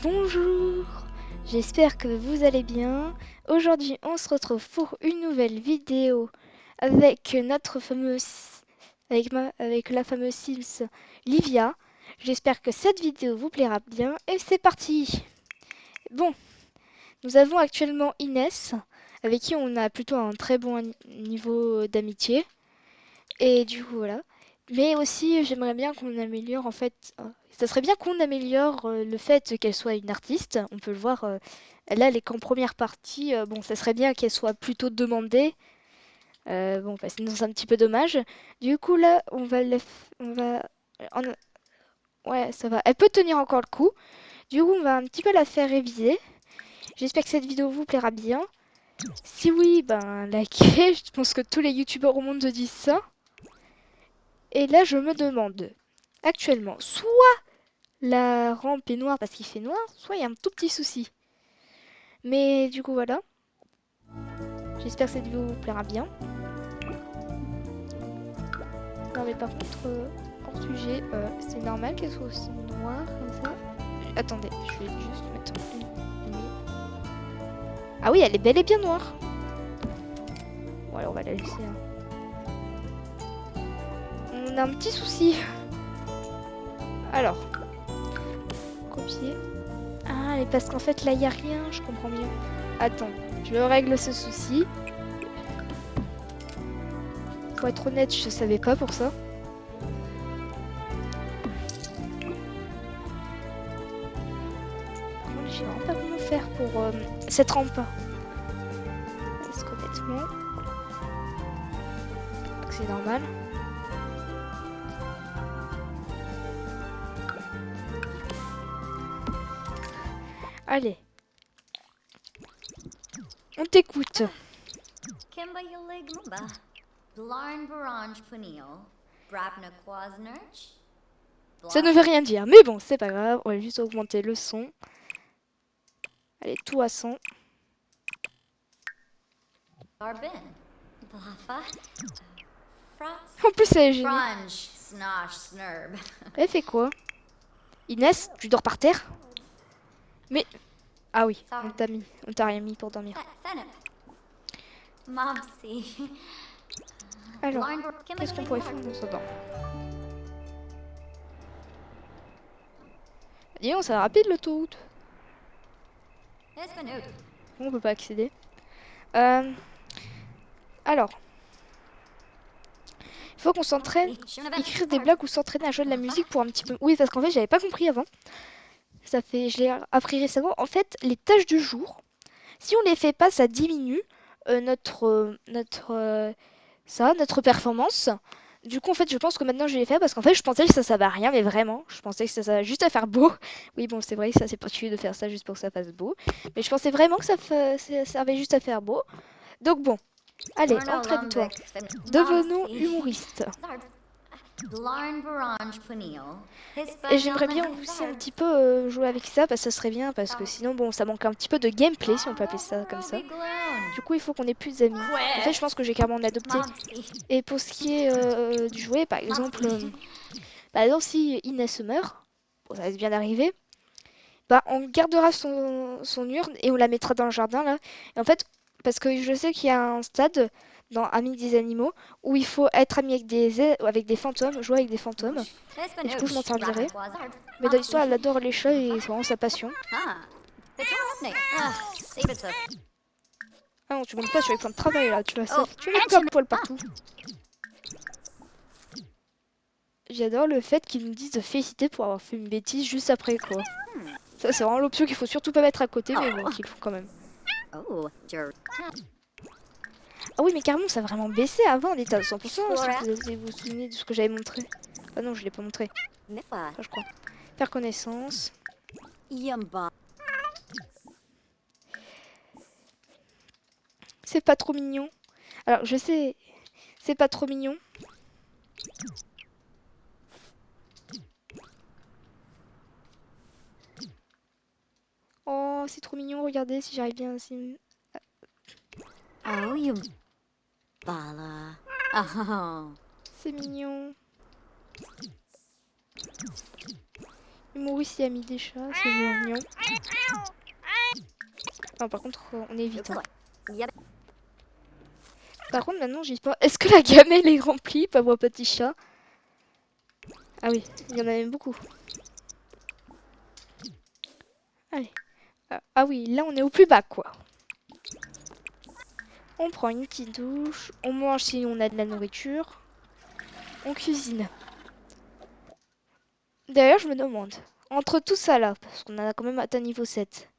Bonjour, j'espère que vous allez bien. Aujourd'hui, on se retrouve pour une nouvelle vidéo avec notre fameuse, avec la fameuse Sims Livia. J'espère que cette vidéo vous plaira bien et c'est parti. Bon, nous avons actuellement Inès, avec qui on a plutôt un très bon niveau d'amitié. Et du coup, voilà. Mais aussi, j'aimerais bien qu'on améliore, en fait... ça serait bien qu'on améliore le fait qu'elle soit une artiste. On peut le voir, là, elle est qu'en première partie. Bon, ça serait bien qu'elle soit plutôt demandée. Bon, bah, sinon, c'est un petit peu dommage. Du coup, là, on va... en- Ouais, ça va. Elle peut tenir encore le coup. Du coup, on va un petit peu la faire réviser. J'espère que cette vidéo vous plaira bien. Si oui, ben, likez. Je pense que tous les youtubeurs au monde te disent ça. Et là, je me demande, actuellement, soit la rampe est noire parce qu'il fait noir, soit il y a un tout petit souci. Mais du coup, voilà. J'espère que cette vidéo vous plaira bien. Non, mais par contre, hors sujet, c'est normal qu'elle soit aussi noire comme ça. Attendez, je vais juste mettre une lumière. Ah oui, elle est bel et bien noire. Bon, alors on va la laisser. On a un petit souci. Alors, copier. Ah, mais parce qu'en fait, là, il n'y a rien, je comprends mieux. Attends, je règle ce souci. Pour être honnête, je savais pas pour ça. Par contre, je sais vraiment pas comment faire pour cette rampe. Est-ce complètement. C'est normal. Allez. On t'écoute. Ça ne veut rien dire, mais bon, c'est pas grave. On va juste augmenter le son. Allez, tout à 100. En plus, elle est géniale. Elle fait quoi? Inès, tu dors par terre? Mais... Ah oui, on t'a rien mis pour dormir. Alors, qu'est-ce qu'on pourrait faire dans ce bain? Dis donc, c'est rapide l'autoroute. On peut pas accéder. Alors, il faut qu'on s'entraîne, écrire des blagues ou s'entraîner à jouer de la musique pour un petit peu... Oui, parce qu'en fait, j'avais pas compris avant. Je l'ai appris récemment. En fait, les tâches du jour, si on les fait pas, ça diminue notre performance. Du coup, en fait, je pense que maintenant je vais les faire parce qu'en fait, je pensais que ça servait à rien, mais vraiment, je pensais que ça servait juste à faire beau. Oui, bon, c'est vrai que ça, c'est particulier de faire ça juste pour que ça fasse beau. Mais je pensais vraiment que ça servait juste à faire beau. Donc bon, allez, entraîne-toi. Devenons humoristes. Et j'aimerais bien aussi un petit peu jouer avec ça, parce que ça serait bien, parce que sinon, bon, ça manque un petit peu de gameplay, si on peut appeler ça comme ça. Du coup, il faut qu'on ait plus d'amis. En fait, je pense que j'ai carrément en adopté. Et pour ce qui est du jouet, par exemple, si Inès meurt, bon, ça risque bien d'arriver, bah, on gardera son urne et on la mettra dans le jardin, là. Et en fait, parce que je sais qu'il y a un stade dans Amis des animaux où il faut être ami avec des fantômes, jouer avec des fantômes. Et du coup, je m'en servirai. Mais dans l'histoire, elle adore les chats et c'est vraiment sa passion. Ah non, tu montes pas sur les points de travail là, tu vas mettre plein de poils partout. J'adore le fait qu'ils nous disent de féliciter pour avoir fait une bêtise juste après quoi. Ça, c'est vraiment l'option qu'il faut surtout pas mettre à côté, mais bon, qu'ils font quand même. Ah oui, mais carrément, ça a vraiment baissé avant, on était à 100%, si vous vous souvenez de ce que j'avais montré. Ah non, je l'ai pas montré. Enfin, je crois. Faire connaissance. C'est pas trop mignon. Alors, je sais, c'est pas trop mignon. Oh, c'est trop mignon, regardez si j'arrive bien aussi. C'est mignon. Maurice y a mis des chats, c'est mignon. Non, par contre, on évite. Hein. Par contre, maintenant, j'y pense. Est-ce que la gamelle est remplie, pauvre petit chat? Ah oui, il y en a même beaucoup. Allez. Ah oui, là, on est au plus bas, quoi. On prend une petite douche. On mange si on a de la nourriture. On cuisine. D'ailleurs, je me demande, entre tout ça là, parce qu'on en a quand même atteint niveau 7,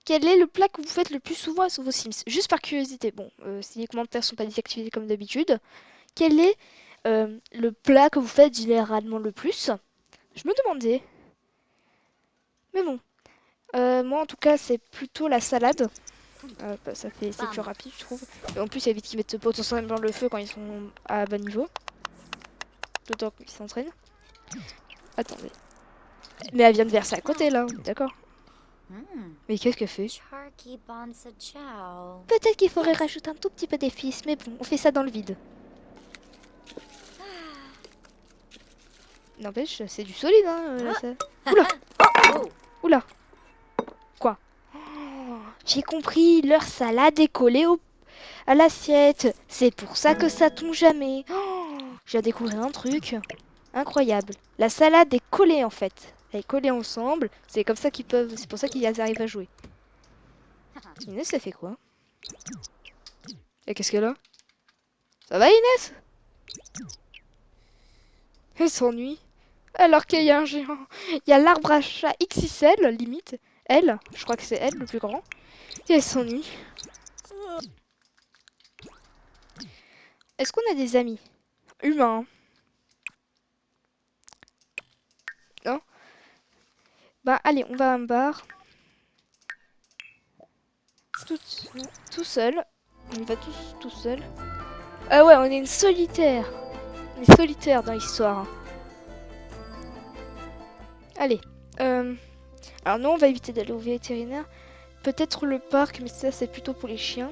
quel est le plat que vous faites le plus souvent sur vos Sims? Juste par curiosité. Bon, si les commentaires sont pas désactivés comme d'habitude, quel est le plat que vous faites généralement le plus? Je me demandais. Mais bon. Moi, en tout cas, c'est plutôt la salade. Bah, c'est plus rapide, je trouve. Et en plus, il y a vite qu'ils mettent potentiellement le feu quand ils sont à bas niveau. D'autant qu'ils s'entraînent. Attendez. Mais elle vient de verser à côté, là. D'accord. Mais qu'est-ce qu'elle fait? Peut-être qu'il faudrait rajouter un tout petit peu d'épices, mais bon, on fait ça dans le vide. N'empêche, c'est du solide, hein, ça. Oula! Oula! Quoi? Oh, j'ai compris, leur salade est collée à l'assiette. C'est pour ça que ça tombe jamais. Oh, j'ai découvert un truc incroyable. La salade est collée en fait. Elle est collée ensemble. C'est comme ça qu'ils peuvent. C'est pour ça qu'ils arrivent à jouer. Inès, ça fait quoi? Et qu'est-ce qu'elle a? Ça va, Inès? Elle s'ennuie. Alors qu'il y a un géant. Il y a l'arbre à chat XXL, limite. Elle, je crois que c'est elle le plus grand. Et elle s'ennuie. Est-ce qu'on a des amis? Humains. Non? Bah allez, on va à un bar. Tout seul. On y va tous tout seul. Ah ouais, on est une solitaire. On est solitaire dans l'histoire. Allez. Alors nous, on va éviter d'aller au vétérinaire. Peut-être le parc, mais ça, c'est plutôt pour les chiens.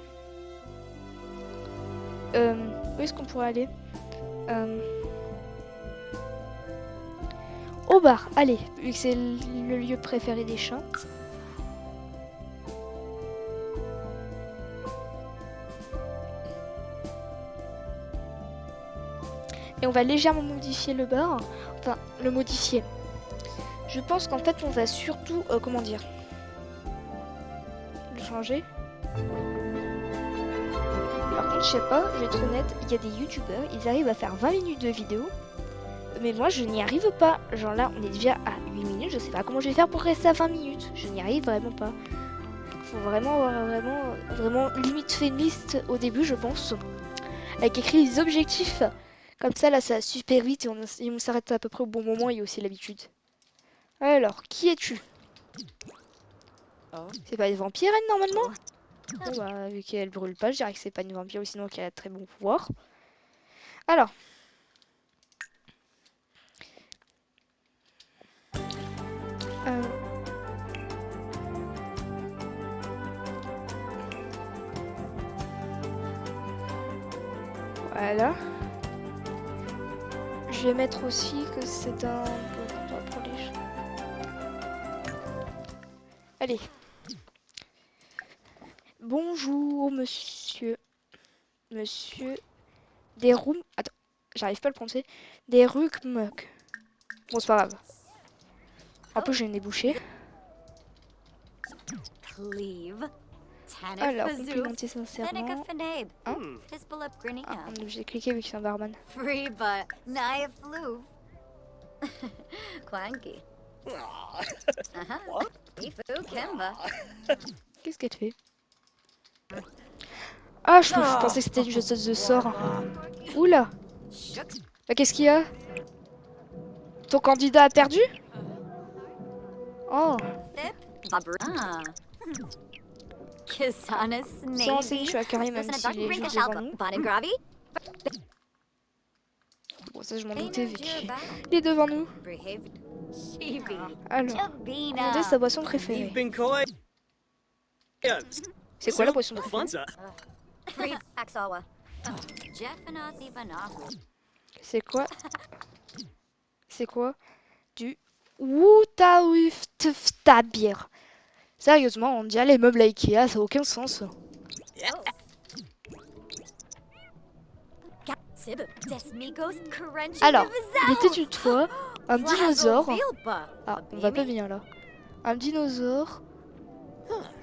Où est-ce qu'on pourrait aller? Au bar, allez, vu que c'est le lieu préféré des chiens. Et on va légèrement modifier le bar. Enfin, le modifier. Je pense qu'en fait, on va surtout... comment dire? Le changer. Par contre, je sais pas, je vais être honnête, il y a des youtubeurs, ils arrivent à faire 20 minutes de vidéo. Mais moi, je n'y arrive pas. Genre là, on est déjà à 8 minutes, je sais pas comment je vais faire pour rester à 20 minutes. Je n'y arrive vraiment pas. Faut vraiment avoir vraiment limite fait une liste au début, je pense. Avec écrit les objectifs. Comme ça, là, ça va super vite et on s'arrête à peu près au bon moment et aussi l'habitude. Alors, qui es-tu? C'est pas une vampire, elle, normalement? Bon, bah, vu qu'elle brûle pas, je dirais que c'est pas une vampire ou sinon qu'elle a très bon pouvoir. Alors. Voilà. Je vais mettre aussi que c'est un bon pour les gens. Allez. Bonjour, monsieur. Monsieur. Des room. Attends, j'arrive pas à le prononcer. Des rukmuk. Bon, c'est pas grave. Un peu, j'ai le nez bouché. Alors, complimenter sincèrement. Hein? Ah, on est obligé de cliquer vu que c'est un barman. Qu'est-ce qu'elle te fait? Ah, je pensais que c'était une chasseuse de sorts. Oula! Bah, qu'est-ce qu'il y a? Ton candidat a perdu? Oh! Sans enseigner, je suis à carré même s'il est juste devant nous. Bon, ça je m'en doutais vu qu'il est devant nous. Alors, commander sa boisson préférée. C'est quoi la boisson préférée? C'est quoi? C'est quoi? Du Wutauftabir. Sérieusement, on dirait les meubles Ikea, ça n'a aucun sens. Alors, il était une fois un dinosaure. Ah, on va pas bien là. Un dinosaure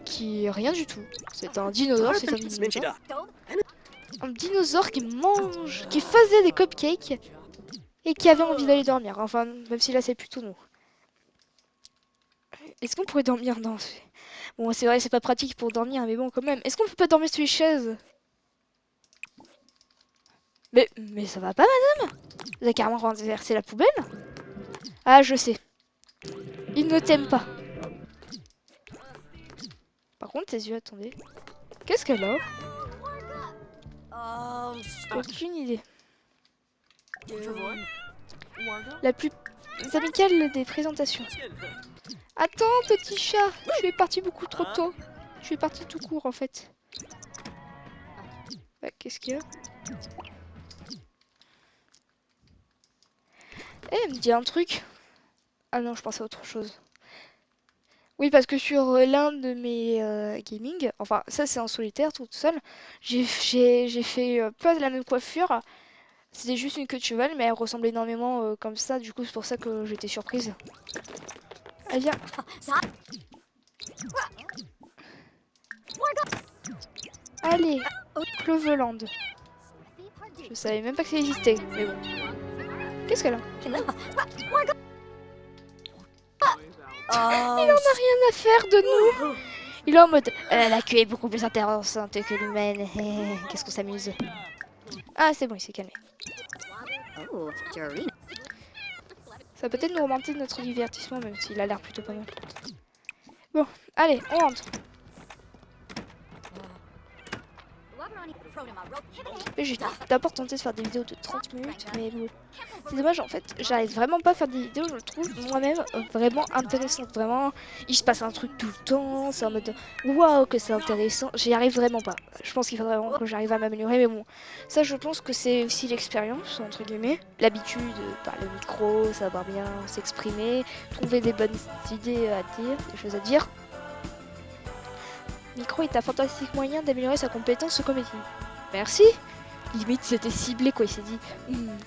qui rien du tout. C'est un dinosaure, c'est un dinosaure. Un dinosaure qui mange, qui faisait des cupcakes et qui avait envie d'aller dormir. Enfin, même si là c'est plutôt nous. Est-ce qu'on pourrait dormir dans... Bon, c'est vrai, c'est pas pratique pour dormir, mais bon, quand même. Est-ce qu'on peut pas dormir sur les chaises? Mais ça va pas, madame? Vous avez carrément renversé la poubelle? Ah, je sais. Il ne t'aime pas. Par contre, tes yeux, attendez. Qu'est-ce qu'elle a? Aucune idée. La plus amicale des présentations. Attends, petit chat, je suis parti beaucoup trop tôt. Je suis parti tout court, en fait. Bah, qu'est-ce qu'il y a? Eh, elle me dit un truc. Ah non, je pensais à autre chose. Oui, parce que sur l'un de mes gaming, enfin, ça c'est en solitaire, tout seul, j'ai fait pas la même coiffure. C'était juste une queue de cheval, mais elle ressemblait énormément comme ça. Du coup, c'est pour ça que j'étais surprise. Allez, viens. Allez, Cloveland. Je savais même pas que ça existait, mais bon. Qu'est-ce qu'elle a? Il en a rien à faire de nous. Il est en mode, la queue est beaucoup plus intéressante que l'humaine. Qu'est-ce qu'on s'amuse. Ah, c'est bon, il s'est calmé. Ça peut peut-être nous augmenter notre divertissement, même s'il a l'air plutôt pas mal. Bon, allez, on rentre. J'ai d'abord tenté de faire des vidéos de 30 minutes, mais bon, c'est dommage en fait, j'arrive vraiment pas à faire des vidéos, je le trouve moi-même vraiment intéressantes, vraiment, il se passe un truc tout le temps, c'est en mode waouh que c'est intéressant, j'y arrive vraiment pas, je pense qu'il faudrait vraiment que j'arrive à m'améliorer, mais bon, ça je pense que c'est aussi l'expérience, entre guillemets, l'habitude de parler au micro, savoir bien s'exprimer, trouver des bonnes idées à dire, des choses à dire. Micro est un fantastique moyen d'améliorer sa compétence au comédie. Merci. Limite c'était ciblé quoi, il s'est dit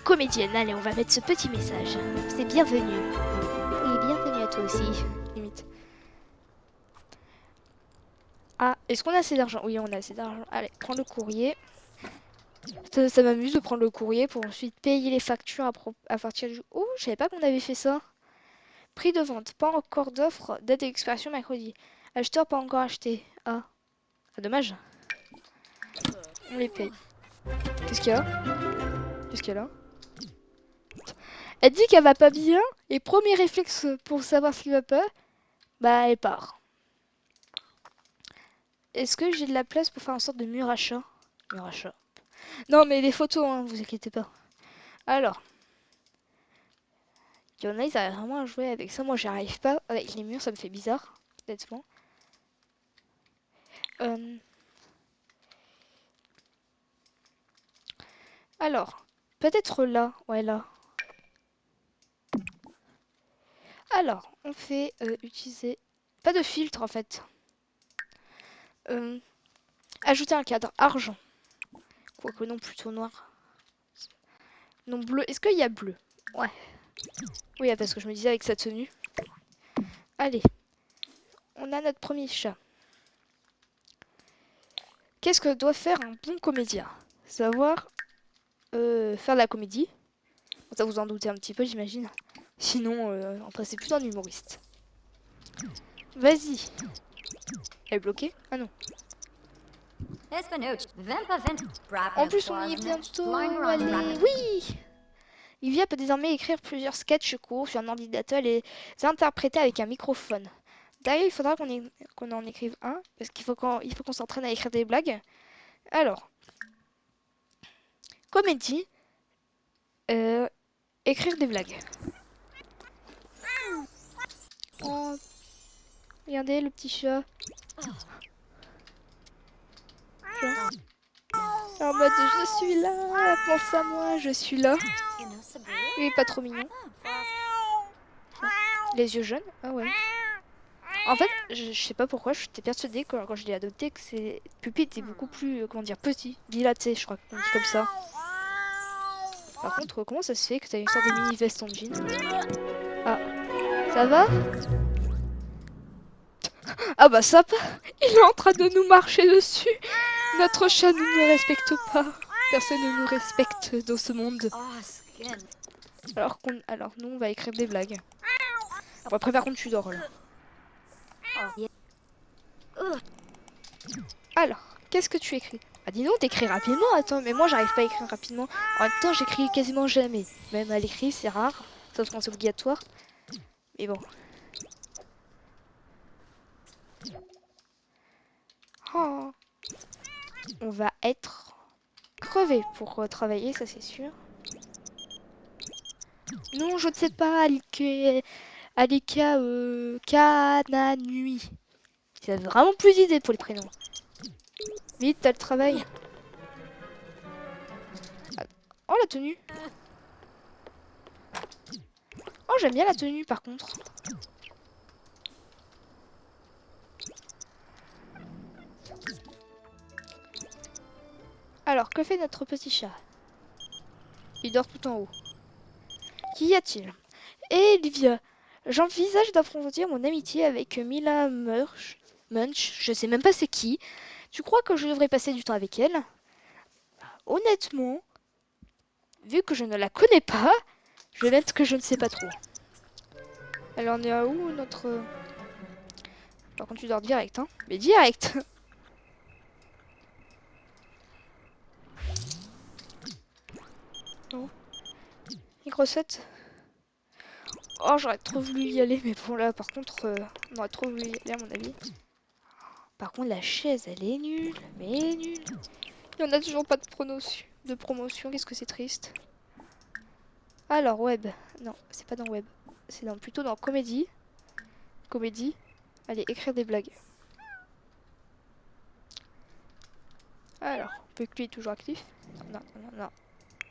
comédienne, allez on va mettre ce petit message. C'est bienvenu. Et bienvenue à toi aussi. Limite. Ah, est-ce qu'on a assez d'argent? Oui, on a assez d'argent. Allez, prends le courrier. Ça m'amuse de prendre le courrier pour ensuite payer les factures à partir du... Oh, je savais pas qu'on avait fait ça. Prix de vente, pas encore d'offre, date d'expiration mercredi. Acheteur pas encore acheté. Ah, dommage. On les paye. Qu'est-ce qu'il y a? Qu'est-ce qu'il y a là? Elle dit qu'elle va pas bien, et premier réflexe pour savoir ce qui va pas, bah elle part. Est-ce que j'ai de la place pour faire une sorte de mur à chat? Mur à chat. Non mais les photos, hein, vous inquiétez pas. Alors. Il y en a, ils arrivent vraiment à jouer avec ça. Moi, j'y arrive pas. Avec les murs, ça me fait bizarre, honnêtement. Alors, peut-être là. Ouais, là. Alors, on fait utiliser... Pas de filtre, en fait. Ajouter un cadre argent. Quoique non, plutôt noir. Non, bleu. Est-ce qu'il y a bleu? Ouais. Oui, parce que je me disais avec sa tenue. Allez. On a notre premier chat. Qu'est-ce que doit faire un bon comédien? Savoir faire de la comédie. Ça vous en doutez un petit peu, j'imagine. Sinon, après, c'est plutôt un humoriste. Vas-y. Elle est bloquée? Ah non. En plus, on y est bientôt. Allez, oui! Livia peut désormais écrire plusieurs sketchs courts sur un ordinateur et les interpréter avec un microphone. D'ailleurs, il faudra qu'on en écrive un, parce qu'il faut qu'on s'entraîne à écrire des blagues. Alors, comédie, écrire des blagues. Oh, regardez le petit chat. En mode je suis là, pense à moi, je suis là. Il est pas trop mignon. Les yeux jaunes? Ah ouais. En fait, je sais pas pourquoi, j'étais persuadée que quand je l'ai adopté que ses pupilles étaient beaucoup plus, comment dire, petits, dilatés, je crois qu'on dit comme ça. Par contre, comment ça se fait que t'as une sorte de mini veste en jean? Ah, ça va? Ah bah ça, il est en train de nous marcher dessus. Notre chat ne nous respecte pas. Personne ne nous respecte dans ce monde. Alors nous, on va écrire des blagues. Bon, après, par contre, tu dors là. Alors, qu'est-ce que tu écris? Ah dis donc, t'écris rapidement, attends, mais moi j'arrive pas à écrire rapidement. En même temps, j'écris quasiment jamais. Même à l'écrit, c'est rare, sauf quand c'est obligatoire. Mais bon. Oh. On va être crevé pour travailler, ça c'est sûr. Non, je ne sais pas, Alika Kananui. Tu as vraiment plus d'idées pour les prénoms. Vite, t'as le travail. Ah. Oh, la tenue. Oh, j'aime bien la tenue par contre. Alors, que fait notre petit chat? Il dort tout en haut. Qu'y a-t-il? Eh, Livia, j'envisage d'approfondir mon amitié avec Mila Munch, je sais même pas c'est qui. Tu crois que je devrais passer du temps avec elle? Honnêtement, vu que je ne la connais pas, je vais mettre que je ne sais pas trop. Elle en est à où notre... Par contre tu dors direct, hein. Mais direct. Non. Microsoft. Oh, j'aurais trop voulu y aller, mais bon là par contre, on aurait trop voulu y aller à mon avis. Par contre la chaise elle est nulle, mais nulle. Il n'y en a toujours pas de promotion, qu'est-ce que c'est triste. Alors web, non c'est pas dans web, c'est plutôt dans comédie. Comédie, allez écrire des blagues. Alors, Puckly est toujours actif. Non, non, non,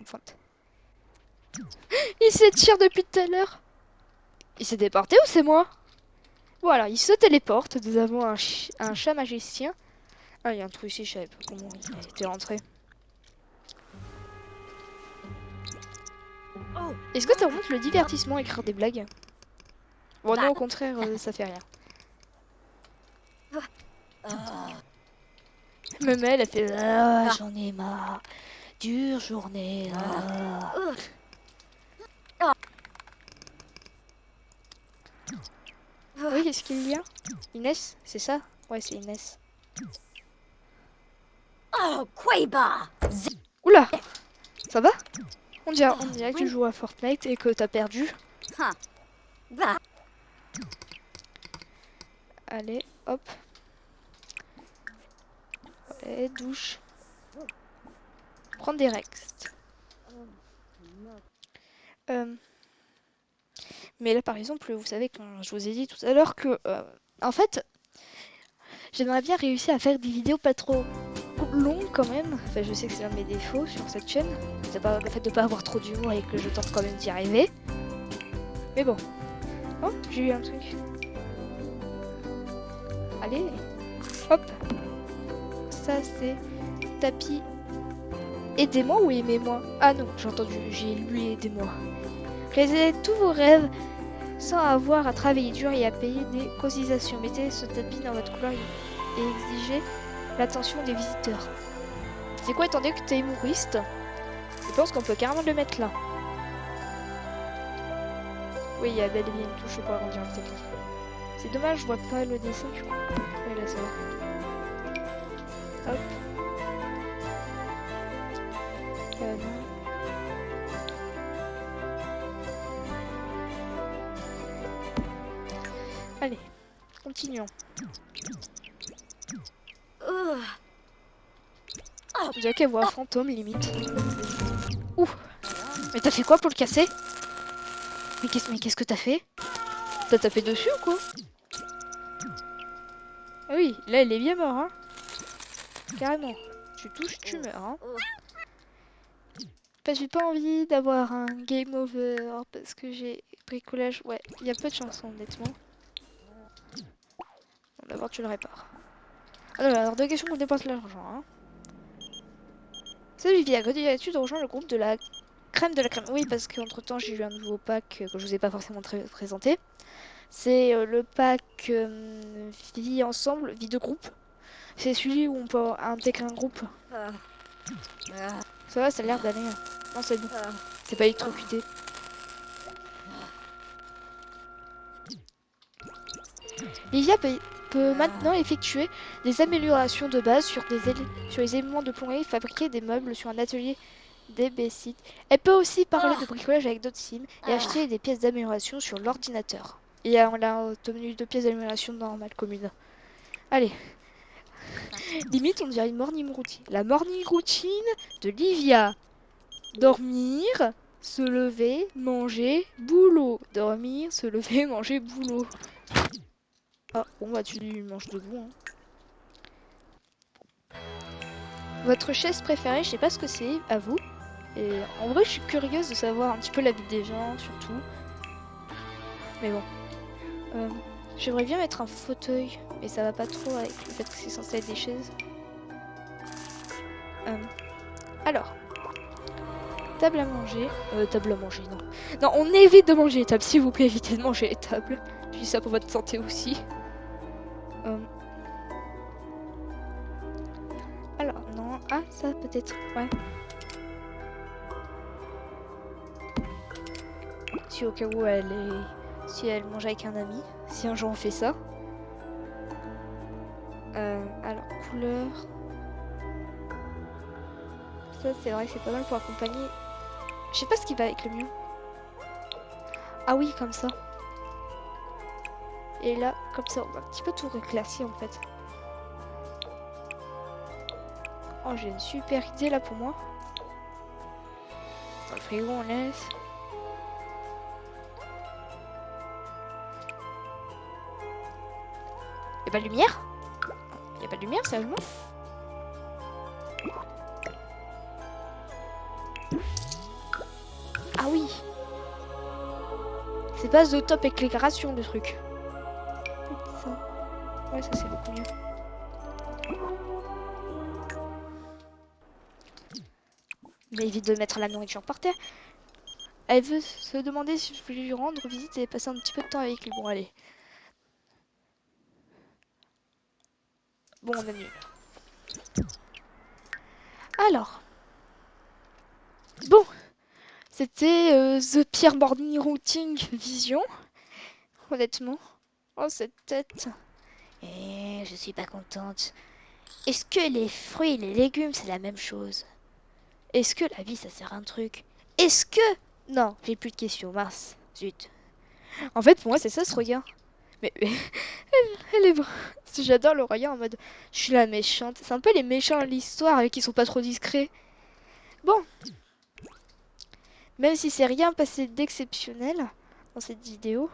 on pointe. Il s'étire depuis tout à l'heure. Il s'est déporté ou c'est moi? Voilà, il se téléporte. Nous avons un chat magicien. Ah, il y a un trou ici, je savais pas comment il était rentré. Est-ce que ça remonte le divertissement, écrire des blagues? Bon, non, au contraire, ça fait rien. Même elle fait ah, j'en ai marre. Dure journée. Ah. Oui, qu'est-ce qu'il y a? Inès, c'est ça? Ouais, c'est Inès. Oh, Quaba! Oula! Ça va? On dirait que tu joues à Fortnite et que t'as perdu. Allez, hop. Allez, douche. Prendre des rexes. Mais là, par exemple, vous savez, quand je vous ai dit tout à l'heure que... en fait, j'aimerais bien réussir à faire des vidéos pas trop longues quand même. Enfin, je sais que c'est l'un de mes défauts sur cette chaîne. C'est pas le fait de pas avoir trop d'humour et que je tente quand même d'y arriver. Mais bon. Oh, j'ai eu un truc. Allez. Hop. Ça, c'est tapis. Aidez-moi ou aimez-moi? Ah non, j'ai entendu, j'ai lu aidez-moi. Réalisez tous vos rêves sans avoir à travailler dur et à payer des cotisations. Mettez ce tapis dans votre couloir et exigez l'attention des visiteurs. C'est quoi, étant donné que tu es humoriste, je pense qu'on peut carrément le mettre là. Oui, il y a bel et bien une touche pour agrandir le tapis. C'est dommage, je vois pas le dessin du coup. Ouais, là ça va. Hop. Non. Allez, continuons. On dirait qu'elle voit un fantôme limite. Ouh. Mais t'as fait quoi pour le casser? Mais qu'est-ce que t'as fait? T'as tapé dessus ou quoi? Ah oui, là il est bien mort, hein. Carrément. Tu touches, tu meurs, hein. J'ai pas envie d'avoir un game over parce que j'ai bricolage, ouais, il y a peu de chansons, honnêtement. Bon, d'abord, tu le répares. Alors, deux questions qu'on dépense l'argent, hein. Salut Via, que dirais-tu de rejoindre le groupe de la crème de la crème? Oui, parce qu'entre temps, j'ai eu un nouveau pack que je vous ai pas forcément présenté. C'est le pack vie ensemble, vie de groupe. C'est celui où on peut intégrer un groupe. Ça va, ça a l'air d'aller. Non, c'est bon. C'est pas électrocuté. Livia peut maintenant effectuer des améliorations de base sur les éléments de plomberie, fabriquer des meubles sur un atelier d'ébécite. Elle peut aussi parler de bricolage avec d'autres sims et acheter des pièces d'amélioration sur l'ordinateur. Et on a obtenu 2 pièces d'amélioration normales communes. Allez. Limite, on dirait une morning routine. La morning routine de Livia. Dormir, se lever, manger, boulot. Dormir, se lever, manger, boulot. Ah, bon bah tu manges debout. Hein. Votre chaise préférée, je sais pas ce que c'est, à vous. Et en vrai, je suis curieuse de savoir un petit peu la vie des gens, surtout. Mais bon. J'aimerais bien mettre un fauteuil, mais ça va pas trop avec le fait que c'est censé être des chaises. Alors. Table à manger. Table à manger, non. Non, on évite de manger les tables, s'il vous plaît, évitez de manger les tables. Je dis ça pour votre santé aussi. Alors, non. Ah, ça peut-être. Ouais. Si au cas où si elle mange avec un ami. Si un jour on fait ça. Alors, couleur. Ça, c'est vrai que c'est pas mal pour accompagner. Je sais pas ce qui va avec le mien. Ah oui, comme ça. Et là, comme ça, on va un petit peu tout reclasser en fait. Oh, j'ai une super idée là pour moi. Dans le frigo, on laisse. Y'a pas de lumière? Y'a pas de lumière, sérieusement? Ah oui! C'est pas de top éclairation le truc. Ça. Ouais, ça c'est beaucoup mieux. Mais évite de mettre la nourriture par terre. Elle veut se demander si je voulais lui rendre visite et passer un petit peu de temps avec lui. Bon, allez. Bon, on annule. Alors. Bon. C'était The Pierre Morning Routine Vision. Honnêtement. Oh, cette tête. Eh, je suis pas contente. Est-ce que les fruits et les légumes, c'est la même chose? Est-ce que la vie, ça sert à un truc? Est-ce que... Non, j'ai plus de questions, mince. Zut. En fait, pour moi, c'est ça ce regard. Mais elle est... J'adore le regard en mode... Je suis la méchante. C'est un peu les méchants de l'histoire qui sont pas trop discrets. Bon. Même si c'est rien passé d'exceptionnel dans cette vidéo,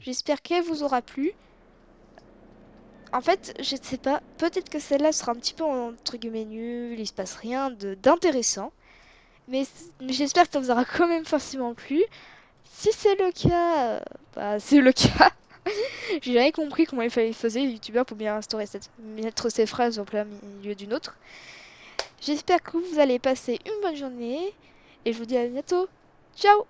j'espère qu'elle vous aura plu. En fait, je sais pas, peut-être que celle-là sera un petit peu entre guillemets nulle, il se passe rien d'intéressant. Mais j'espère que ça vous aura quand même forcément plu. Si c'est le cas, bah c'est le cas. J'ai jamais compris comment il faisait les youtubeurs pour bien mettre ses phrases en plein milieu d'une autre. J'espère que vous allez passer une bonne journée et je vous dis à bientôt. Ciao!